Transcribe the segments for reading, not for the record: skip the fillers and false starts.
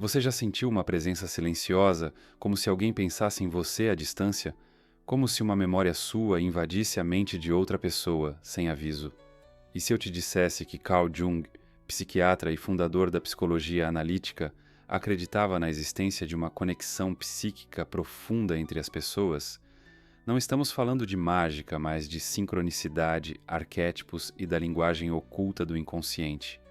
Você já sentiu uma presença silenciosa, como se alguém pensasse em você à distância? Como se uma memória sua invadisse a mente de outra pessoa, sem aviso? E se eu te dissesse que Carl Jung, psiquiatra e fundador da psicologia analítica, acreditava na existência de uma conexão psíquica profunda entre as pessoas? Não estamos falando de mágica, mas de sincronicidade, arquétipos e da linguagem oculta do inconsciente.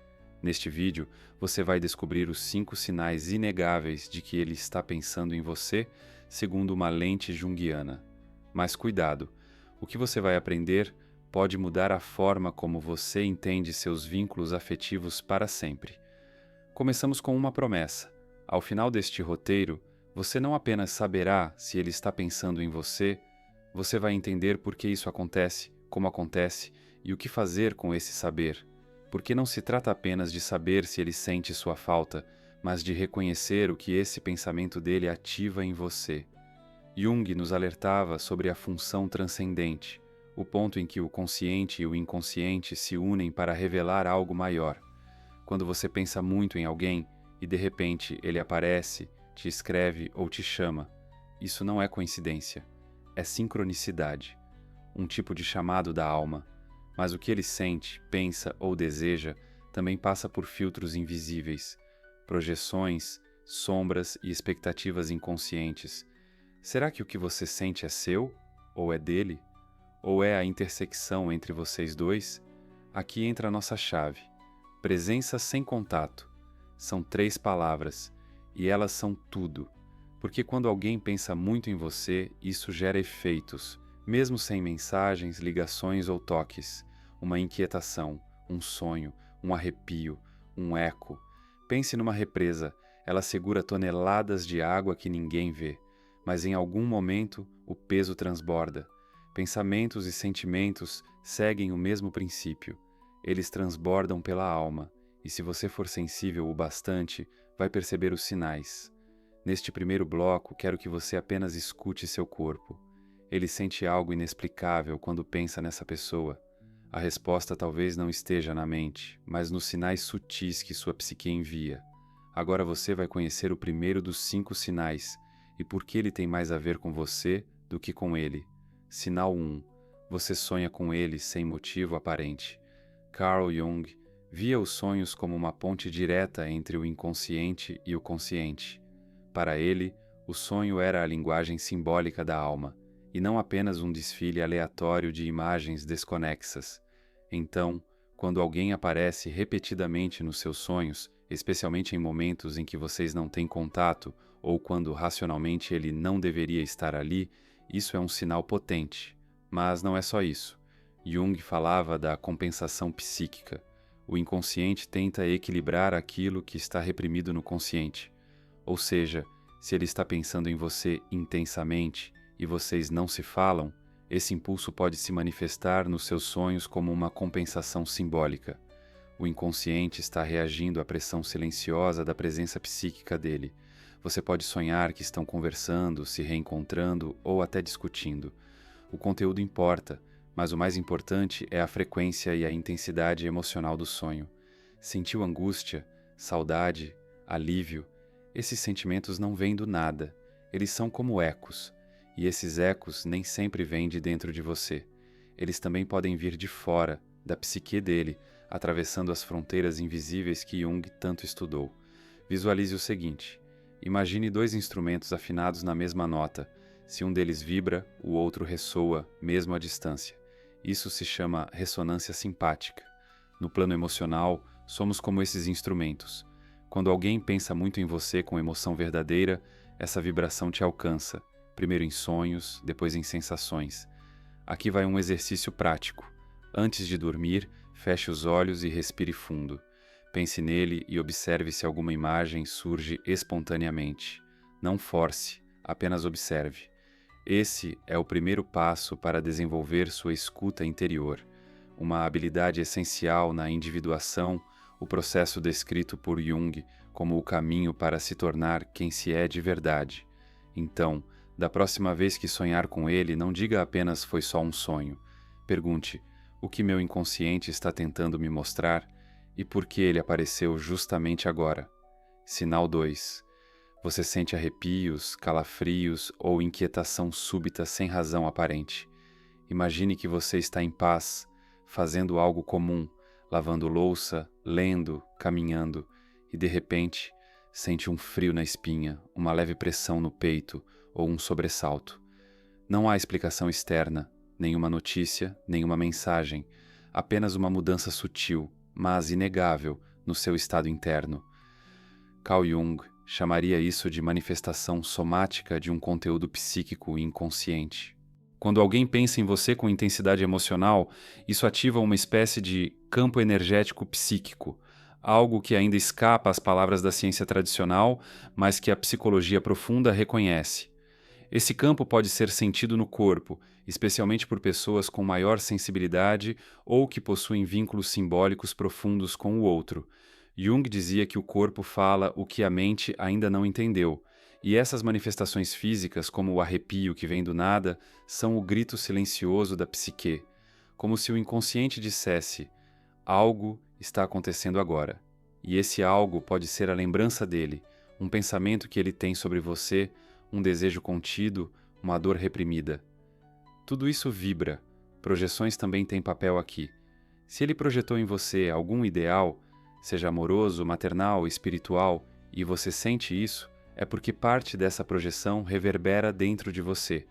Neste vídeo, você vai descobrir os 5 sinais inegáveis de que ele está pensando em você, segundo uma lente junguiana. Mas cuidado, o que você vai aprender pode mudar a forma como você entende seus vínculos afetivos para sempre. Começamos com uma promessa. Ao final deste roteiro, você não apenas saberá se ele está pensando em você, você vai entender por que isso acontece, como acontece e o que fazer com esse saber. Porque não se trata apenas de saber se ele sente sua falta, mas de reconhecer o que esse pensamento dele ativa em você. Jung nos alertava sobre a função transcendente, o ponto em que o consciente e o inconsciente se unem para revelar algo maior. Quando você pensa muito em alguém e de repente ele aparece, te escreve ou te chama, isso não é coincidência, é sincronicidade, um tipo de chamado da alma. Mas o que ele sente, pensa ou deseja também passa por filtros invisíveis, projeções, sombras e expectativas inconscientes. Será que o que você sente é seu? Ou é dele? Ou é a intersecção entre vocês dois? Aqui entra a nossa chave. Presença sem contato. São 3 palavras, e elas são tudo. Porque quando alguém pensa muito em você, isso gera efeitos, mesmo sem mensagens, ligações ou toques. Uma inquietação, um sonho, um arrepio, um eco. Pense numa represa, ela segura toneladas de água que ninguém vê, mas em algum momento o peso transborda. Pensamentos e sentimentos seguem o mesmo princípio. Eles transbordam pela alma, e se você for sensível o bastante, vai perceber os sinais. Neste primeiro bloco, quero que você apenas escute seu corpo. Ele sente algo inexplicável quando pensa nessa pessoa. A resposta talvez não esteja na mente, mas nos sinais sutis que sua psique envia. Agora você vai conhecer o primeiro dos 5 sinais, e por que ele tem mais a ver com você do que com ele. Sinal 1. Você sonha com ele sem motivo aparente. Carl Jung via os sonhos como uma ponte direta entre o inconsciente e o consciente. Para ele, o sonho era a linguagem simbólica da alma, e não apenas um desfile aleatório de imagens desconexas. Então, quando alguém aparece repetidamente nos seus sonhos, especialmente em momentos em que vocês não têm contato ou quando racionalmente ele não deveria estar ali, isso é um sinal potente. Mas não é só isso. Jung falava da compensação psíquica. O inconsciente tenta equilibrar aquilo que está reprimido no consciente. Ou seja, se ele está pensando em você intensamente e vocês não se falam, esse impulso pode se manifestar nos seus sonhos como uma compensação simbólica. O inconsciente está reagindo à pressão silenciosa da presença psíquica dele. Você pode sonhar que estão conversando, se reencontrando ou até discutindo. O conteúdo importa, mas o mais importante é a frequência e a intensidade emocional do sonho. Sentiu angústia, saudade, alívio? Esses sentimentos não vêm do nada. Eles são como ecos. E esses ecos nem sempre vêm de dentro de você. Eles também podem vir de fora, da psique dele, atravessando as fronteiras invisíveis que Jung tanto estudou. Visualize o seguinte. Imagine 2 instrumentos afinados na mesma nota. Se um deles vibra, o outro ressoa, mesmo à distância. Isso se chama ressonância simpática. No plano emocional, somos como esses instrumentos. Quando alguém pensa muito em você com emoção verdadeira, essa vibração te alcança, primeiro em sonhos, depois em sensações. Aqui vai um exercício prático. Antes de dormir, feche os olhos e respire fundo. Pense nele e observe se alguma imagem surge espontaneamente. Não force, apenas observe. Esse é o primeiro passo para desenvolver sua escuta interior, uma habilidade essencial na individuação, o processo descrito por Jung como o caminho para se tornar quem se é de verdade. Então, da próxima vez que sonhar com ele, não diga apenas foi só um sonho. Pergunte, o que meu inconsciente está tentando me mostrar e por que ele apareceu justamente agora? Sinal 2. Você sente arrepios, calafrios ou inquietação súbita sem razão aparente. Imagine que você está em paz, fazendo algo comum, lavando louça, lendo, caminhando, e de repente sente um frio na espinha, uma leve pressão no peito ou um sobressalto. Não há explicação externa, nenhuma notícia, nenhuma mensagem, apenas uma mudança sutil, mas inegável, no seu estado interno. Carl Jung chamaria isso de manifestação somática de um conteúdo psíquico inconsciente. Quando alguém pensa em você com intensidade emocional, isso ativa uma espécie de campo energético psíquico, algo que ainda escapa às palavras da ciência tradicional, mas que a psicologia profunda reconhece. Esse campo pode ser sentido no corpo, especialmente por pessoas com maior sensibilidade ou que possuem vínculos simbólicos profundos com o outro. Jung dizia que o corpo fala o que a mente ainda não entendeu, e essas manifestações físicas, como o arrepio que vem do nada, são o grito silencioso da psique, como se o inconsciente dissesse: algo está acontecendo agora. E esse algo pode ser a lembrança dele, um pensamento que ele tem sobre você, um desejo contido, uma dor reprimida. Tudo isso vibra. Projeções também têm papel aqui. Se ele projetou em você algum ideal, seja amoroso, maternal, espiritual, e você sente isso, é porque parte dessa projeção reverbera dentro de você,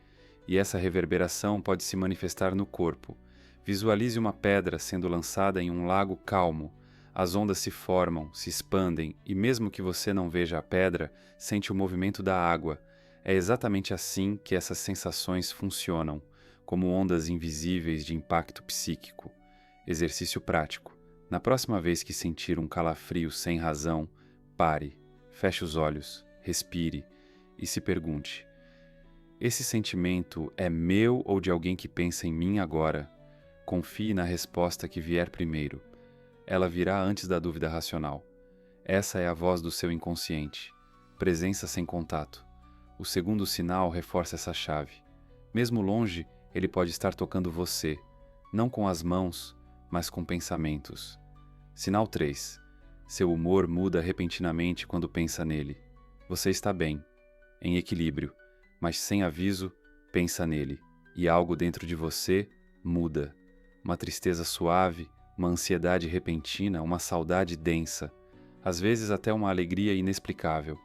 e essa reverberação pode se manifestar no corpo. Visualize uma pedra sendo lançada em um lago calmo. As ondas se formam, se expandem, e mesmo que você não veja a pedra, sente o movimento da água. É exatamente assim que essas sensações funcionam, como ondas invisíveis de impacto psíquico. Exercício prático. Na próxima vez que sentir um calafrio sem razão, pare, feche os olhos, respire e se pergunte: esse sentimento é meu ou de alguém que pensa em mim agora? Confie na resposta que vier primeiro. Ela virá antes da dúvida racional. Essa é a voz do seu inconsciente. Presença sem contato. O segundo sinal reforça essa chave. Mesmo longe, ele pode estar tocando você, não com as mãos, mas com pensamentos. Sinal 3. Seu humor muda repentinamente quando pensa nele. Você está bem, em equilíbrio, mas sem aviso, pensa nele, e algo dentro de você muda. Uma tristeza suave, uma ansiedade repentina, uma saudade densa, às vezes até uma alegria inexplicável.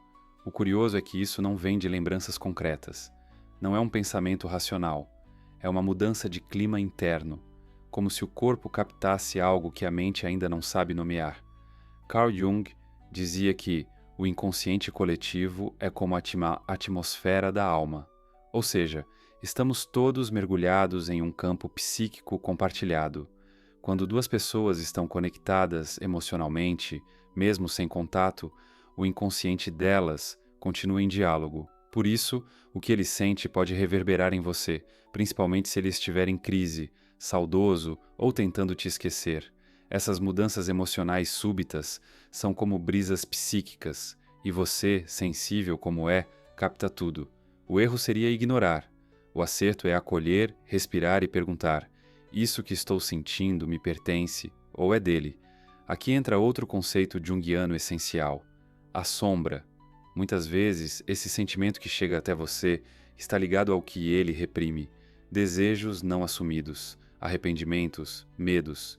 O curioso é que isso não vem de lembranças concretas. Não é um pensamento racional. É uma mudança de clima interno, como se o corpo captasse algo que a mente ainda não sabe nomear. Carl Jung dizia que o inconsciente coletivo é como a atmosfera da alma, ou seja, estamos todos mergulhados em um campo psíquico compartilhado. Quando duas pessoas estão conectadas emocionalmente, mesmo sem contato, o inconsciente delas continua em diálogo. Por isso, o que ele sente pode reverberar em você, principalmente se ele estiver em crise, saudoso ou tentando te esquecer. Essas mudanças emocionais súbitas são como brisas psíquicas, e você, sensível como é, capta tudo. O erro seria ignorar. O acerto é acolher, respirar e perguntar: isso que estou sentindo me pertence ou é dele? Aqui entra outro conceito junguiano essencial: a sombra. Muitas vezes, esse sentimento que chega até você está ligado ao que ele reprime, desejos não assumidos, arrependimentos, medos.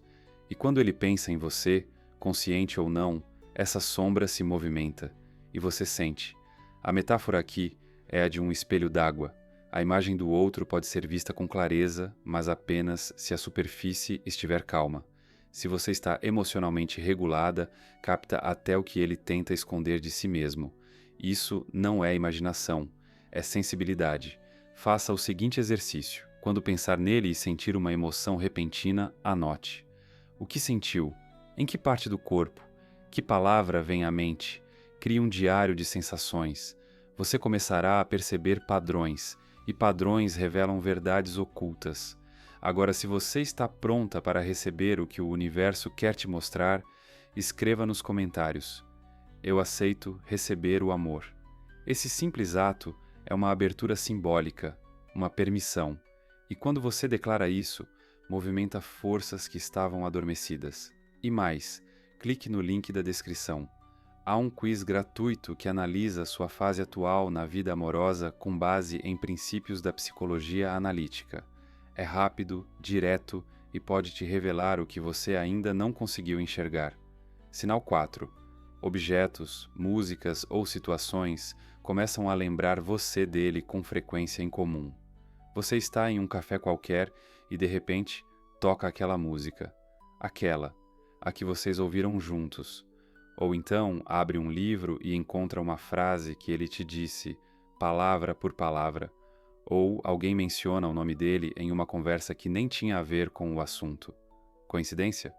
E quando ele pensa em você, consciente ou não, essa sombra se movimenta, e você sente. A metáfora aqui é a de um espelho d'água. A imagem do outro pode ser vista com clareza, mas apenas se a superfície estiver calma. Se você está emocionalmente regulada, capta até o que ele tenta esconder de si mesmo. Isso não é imaginação, é sensibilidade. Faça o seguinte exercício. Quando pensar nele e sentir uma emoção repentina, anote. O que sentiu? Em que parte do corpo? Que palavra vem à mente? Crie um diário de sensações. Você começará a perceber padrões, e padrões revelam verdades ocultas. Agora, se você está pronta para receber o que o universo quer te mostrar, escreva nos comentários: eu aceito receber o amor. Esse simples ato é uma abertura simbólica, uma permissão. E quando você declara isso, movimenta forças que estavam adormecidas. E mais, clique no link da descrição. Há um quiz gratuito que analisa sua fase atual na vida amorosa com base em princípios da psicologia analítica. É rápido, direto e pode te revelar o que você ainda não conseguiu enxergar. Sinal 4. Objetos, músicas ou situações começam a lembrar você dele com frequência em comum. Você está em um café qualquer e, de repente, toca aquela música. Aquela, a que vocês ouviram juntos. Ou então abre um livro e encontra uma frase que ele te disse, palavra por palavra. Ou alguém menciona o nome dele em uma conversa que nem tinha a ver com o assunto. Coincidência?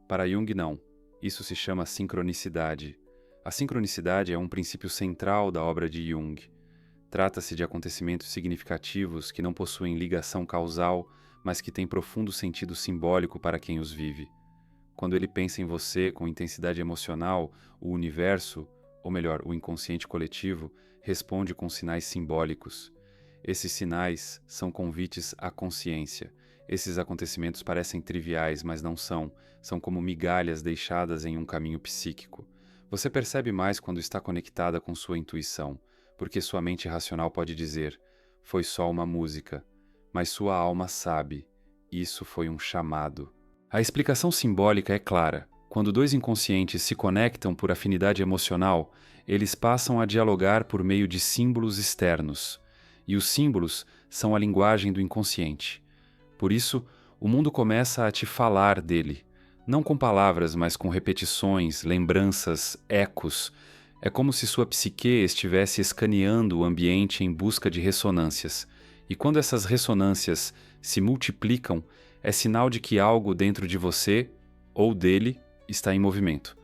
Para Jung, não. Isso se chama sincronicidade. A sincronicidade é um princípio central da obra de Jung. Trata-se de acontecimentos significativos que não possuem ligação causal, mas que têm profundo sentido simbólico para quem os vive. Quando ele pensa em você com intensidade emocional, o universo, ou melhor, o inconsciente coletivo, responde com sinais simbólicos. Esses sinais são convites à consciência. Esses acontecimentos parecem triviais, mas não são. São como migalhas deixadas em um caminho psíquico. Você percebe mais quando está conectada com sua intuição, porque sua mente racional pode dizer, foi só uma música, mas sua alma sabe, isso foi um chamado. A explicação simbólica é clara. Quando dois inconscientes se conectam por afinidade emocional, eles passam a dialogar por meio de símbolos externos. E os símbolos são a linguagem do inconsciente. Por isso, o mundo começa a te falar dele. Não com palavras, mas com repetições, lembranças, ecos. É como se sua psique estivesse escaneando o ambiente em busca de ressonâncias. E quando essas ressonâncias se multiplicam, é sinal de que algo dentro de você, ou dele, está em movimento.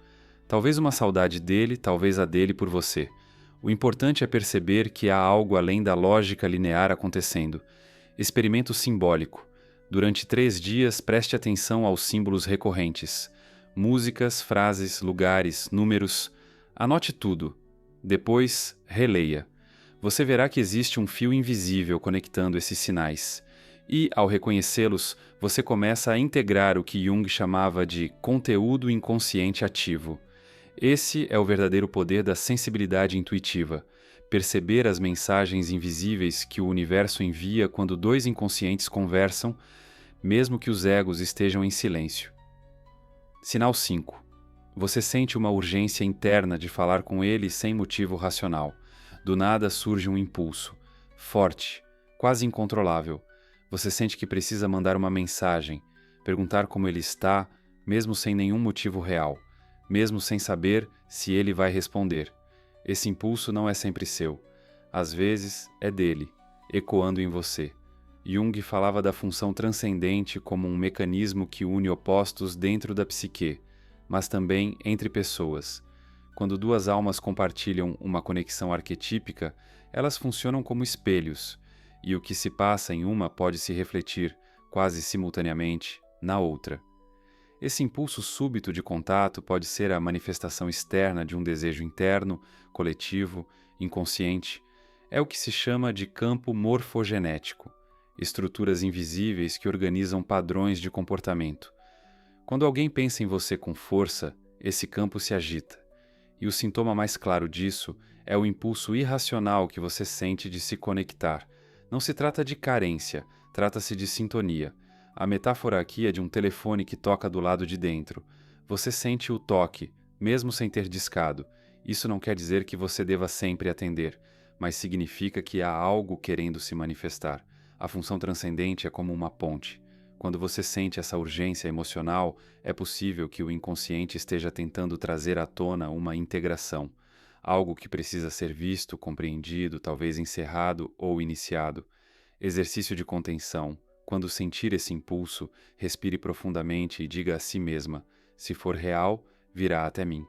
Talvez uma saudade dele, talvez a dele por você. O importante é perceber que há algo além da lógica linear acontecendo. Experimento simbólico. Durante 3 dias, preste atenção aos símbolos recorrentes. Músicas, frases, lugares, números. Anote tudo. Depois, releia. Você verá que existe um fio invisível conectando esses sinais. E, ao reconhecê-los, você começa a integrar o que Jung chamava de conteúdo inconsciente ativo. Esse é o verdadeiro poder da sensibilidade intuitiva, perceber as mensagens invisíveis que o universo envia quando dois inconscientes conversam, mesmo que os egos estejam em silêncio. Sinal 5. Você sente uma urgência interna de falar com ele sem motivo racional. Do nada surge um impulso, forte, quase incontrolável. Você sente que precisa mandar uma mensagem, perguntar como ele está, mesmo sem nenhum motivo real, mesmo sem saber se ele vai responder. Esse impulso não é sempre seu. Às vezes, é dele, ecoando em você. Jung falava da função transcendente como um mecanismo que une opostos dentro da psique, mas também entre pessoas. Quando duas almas compartilham uma conexão arquetípica, elas funcionam como espelhos, e o que se passa em uma pode se refletir, quase simultaneamente, na outra. Esse impulso súbito de contato pode ser a manifestação externa de um desejo interno, coletivo, inconsciente. É o que se chama de campo morfogenético, estruturas invisíveis que organizam padrões de comportamento. Quando alguém pensa em você com força, esse campo se agita. E o sintoma mais claro disso é o impulso irracional que você sente de se conectar. Não se trata de carência, trata-se de sintonia. A metáfora aqui é de um telefone que toca do lado de dentro. Você sente o toque, mesmo sem ter discado. Isso não quer dizer que você deva sempre atender, mas significa que há algo querendo se manifestar. A função transcendente é como uma ponte. Quando você sente essa urgência emocional, é possível que o inconsciente esteja tentando trazer à tona uma integração. Algo que precisa ser visto, compreendido, talvez encerrado ou iniciado. Exercício de contenção. Quando sentir esse impulso, respire profundamente e diga a si mesma, se for real, virá até mim.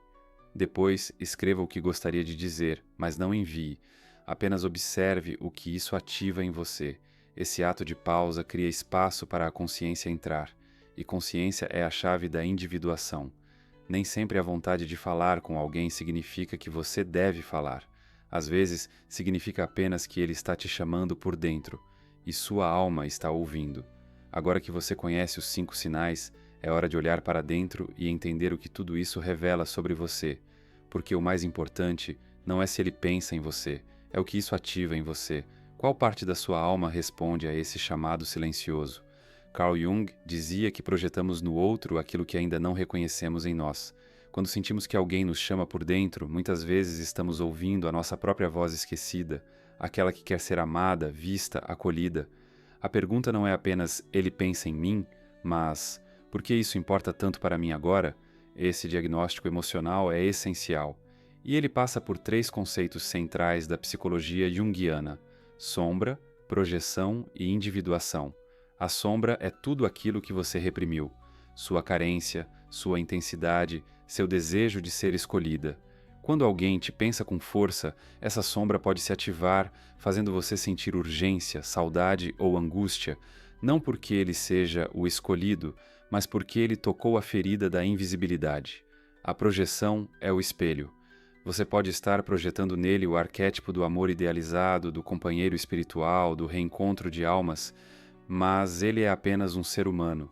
Depois, escreva o que gostaria de dizer, mas não envie. Apenas observe o que isso ativa em você. Esse ato de pausa cria espaço para a consciência entrar, e consciência é a chave da individuação. Nem sempre a vontade de falar com alguém significa que você deve falar. Às vezes, significa apenas que ele está te chamando por dentro, e sua alma está ouvindo. Agora que você conhece os 5 sinais, é hora de olhar para dentro e entender o que tudo isso revela sobre você. porque o mais importante não é se ele pensa em você, é o que isso ativa em você. Qual parte da sua alma responde a esse chamado silencioso? Carl Jung dizia que projetamos no outro aquilo que ainda não reconhecemos em nós. Quando sentimos que alguém nos chama por dentro, muitas vezes estamos ouvindo a nossa própria voz esquecida, aquela que quer ser amada, vista, acolhida. A pergunta não é apenas "ele pensa em mim", mas "por que isso importa tanto para mim agora?". Esse diagnóstico emocional é essencial. E ele passa por 3 conceitos centrais da psicologia junguiana: sombra, projeção e individuação. A sombra é tudo aquilo que você reprimiu: sua carência, sua intensidade, seu desejo de ser escolhida. Quando alguém te pensa com força, essa sombra pode se ativar, fazendo você sentir urgência, saudade ou angústia, não porque ele seja o escolhido, mas porque ele tocou a ferida da invisibilidade. A projeção é o espelho. Você pode estar projetando nele o arquétipo do amor idealizado, do companheiro espiritual, do reencontro de almas, mas ele é apenas um ser humano.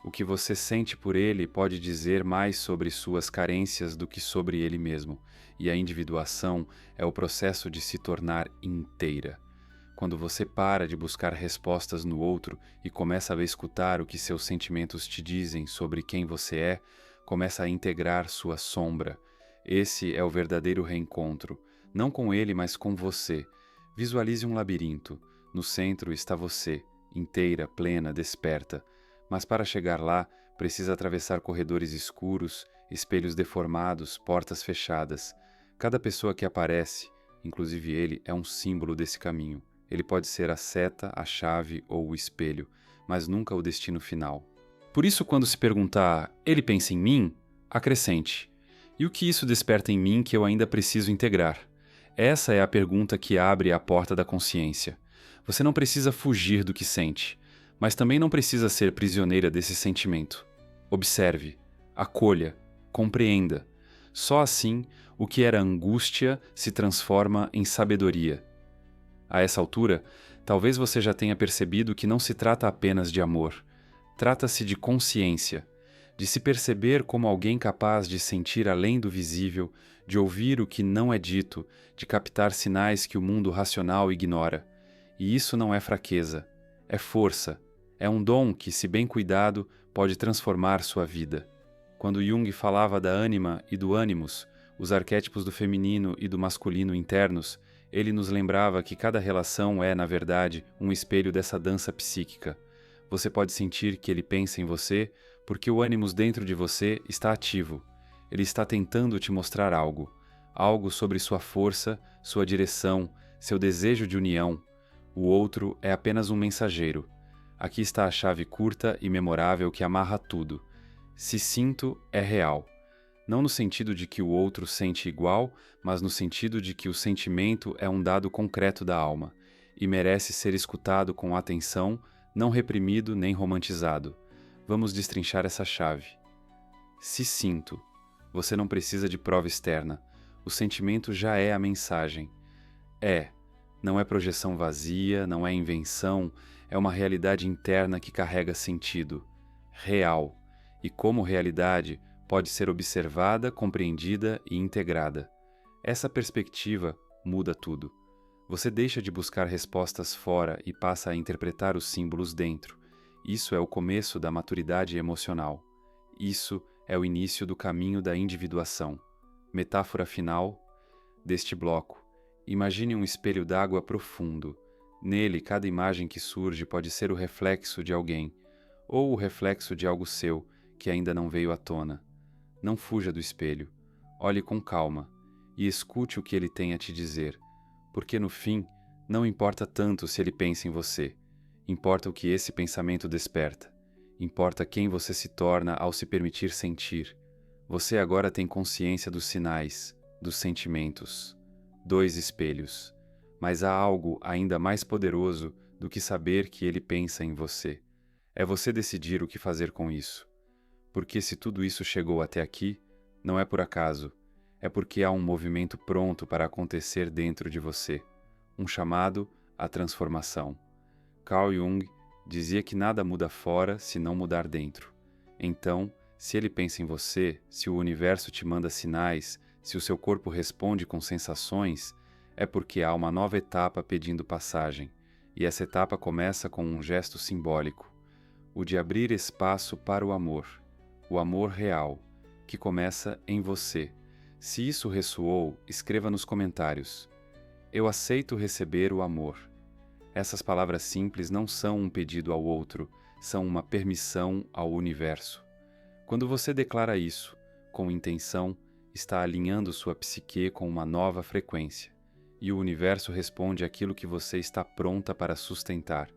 O que você sente por ele pode dizer mais sobre suas carências do que sobre ele mesmo, e a individuação é o processo de se tornar inteira. Quando você para de buscar respostas no outro e começa a escutar o que seus sentimentos te dizem sobre quem você é, começa a integrar sua sombra. Esse é o verdadeiro reencontro, não com ele, mas com você. Visualize um labirinto. No centro está você, inteira, plena, desperta. Mas para chegar lá, precisa atravessar corredores escuros, espelhos deformados, portas fechadas. Cada pessoa que aparece, inclusive ele, é um símbolo desse caminho. Ele pode ser a seta, a chave ou o espelho, mas nunca o destino final. Por isso, quando se perguntar, ele pensa em mim? Acrescente: e o que isso desperta em mim que eu ainda preciso integrar? Essa é a pergunta que abre a porta da consciência. Você não precisa fugir do que sente, mas também não precisa ser prisioneira desse sentimento. Observe, acolha, compreenda. Só assim, o que era angústia se transforma em sabedoria. A essa altura, talvez você já tenha percebido que não se trata apenas de amor. Trata-se de consciência, de se perceber como alguém capaz de sentir além do visível, de ouvir o que não é dito, de captar sinais que o mundo racional ignora. E isso não é fraqueza, é força, é um dom que, se bem cuidado, pode transformar sua vida. Quando Jung falava da ânima e do ânimos, os arquétipos do feminino e do masculino internos, ele nos lembrava que cada relação é, na verdade, um espelho dessa dança psíquica. Você pode sentir que ele pensa em você porque o ânimos dentro de você está ativo. Ele está tentando te mostrar algo. Algo sobre sua força, sua direção, seu desejo de união. O outro é apenas um mensageiro. Aqui está a chave curta e memorável que amarra tudo. Se sinto é real. Não no sentido de que o outro sente igual, mas no sentido de que o sentimento é um dado concreto da alma e merece ser escutado com atenção, não reprimido nem romantizado. Vamos destrinchar essa chave. Se sinto. Você não precisa de prova externa. O sentimento já é a mensagem. Não é projeção vazia, não é invenção, é uma realidade interna que carrega sentido. Real. E como realidade, pode ser observada, compreendida e integrada. Essa perspectiva muda tudo. Você deixa de buscar respostas fora e passa a interpretar os símbolos dentro. Isso é o começo da maturidade emocional. Isso é o início do caminho da individuação. Metáfora final deste bloco. Imagine um espelho d'água profundo. Nele, cada imagem que surge pode ser o reflexo de alguém, ou o reflexo de algo seu, que ainda não veio à tona. Não fuja do espelho. Olhe com calma e escute o que ele tem a te dizer, porque no fim, não importa tanto se ele pensa em você. Importa o que esse pensamento desperta. Importa quem você se torna ao se permitir sentir. Você agora tem consciência dos sinais, dos sentimentos. 2 espelhos. Mas há algo ainda mais poderoso do que saber que ele pensa em você. É você decidir o que fazer com isso. Porque se tudo isso chegou até aqui, não é por acaso. É porque há um movimento pronto para acontecer dentro de você. Um chamado à transformação. Carl Jung dizia que nada muda fora se não mudar dentro. Então, se ele pensa em você, se o universo te manda sinais, Se o seu corpo responde com sensações, é porque há uma nova etapa pedindo passagem, e essa etapa começa com um gesto simbólico, o de abrir espaço para o amor real, que começa em você. Se isso ressoou, escreva nos comentários: eu aceito receber o amor. Essas palavras simples não são um pedido ao outro, são uma permissão ao universo. Quando você declara isso, com intenção, está alinhando sua psique com uma nova frequência, e o universo responde àquilo que você está pronta para sustentar.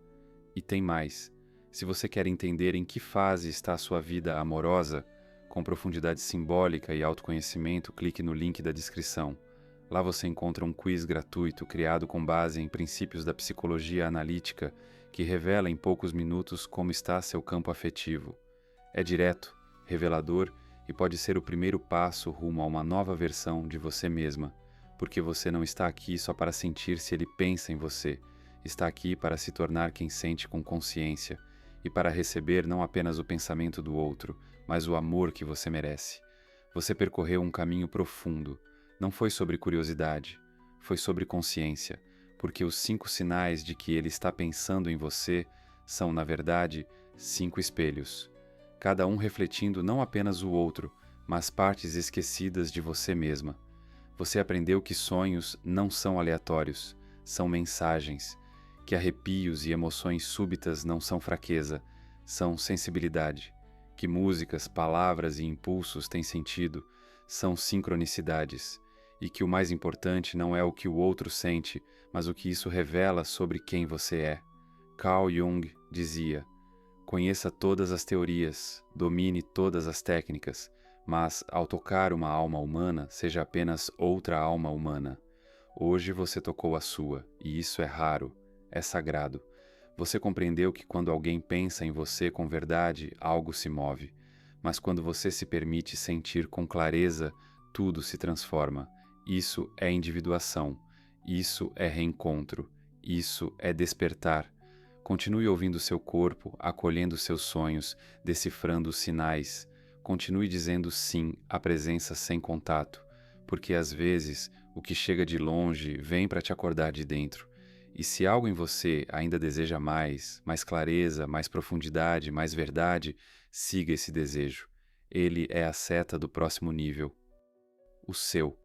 E tem mais: se você quer entender em que fase está a sua vida amorosa, com profundidade simbólica e autoconhecimento, clique no link da descrição. Lá você encontra um quiz gratuito criado com base em princípios da psicologia analítica que revela em poucos minutos como está seu campo afetivo. É direto, revelador e pode ser o primeiro passo rumo a uma nova versão de você mesma, porque você não está aqui só para sentir se ele pensa em você, está aqui para se tornar quem sente com consciência e para receber não apenas o pensamento do outro, mas o amor que você merece. Você percorreu um caminho profundo. Não foi sobre curiosidade, foi sobre consciência, porque os 5 sinais de que ele está pensando em você são, na verdade, 5 espelhos, cada um refletindo não apenas o outro, mas partes esquecidas de você mesma. Você aprendeu que sonhos não são aleatórios, são mensagens, que arrepios e emoções súbitas não são fraqueza, são sensibilidade, que músicas, palavras e impulsos têm sentido, são sincronicidades, e que o mais importante não é o que o outro sente, mas o que isso revela sobre quem você é. Carl Jung dizia: conheça todas as teorias, domine todas as técnicas, mas, ao tocar uma alma humana, seja apenas outra alma humana. Hoje você tocou a sua, e isso é raro, é sagrado. Você compreendeu que quando alguém pensa em você com verdade, algo se move. Mas quando você se permite sentir com clareza, tudo se transforma. Isso é individuação. Isso é reencontro. Isso é despertar. Continue ouvindo seu corpo, acolhendo seus sonhos, decifrando os sinais. Continue dizendo sim à presença sem contato, porque às vezes o que chega de longe vem para te acordar de dentro. E se algo em você ainda deseja mais clareza, mais profundidade, mais verdade, siga esse desejo. Ele é a seta do próximo nível, o seu.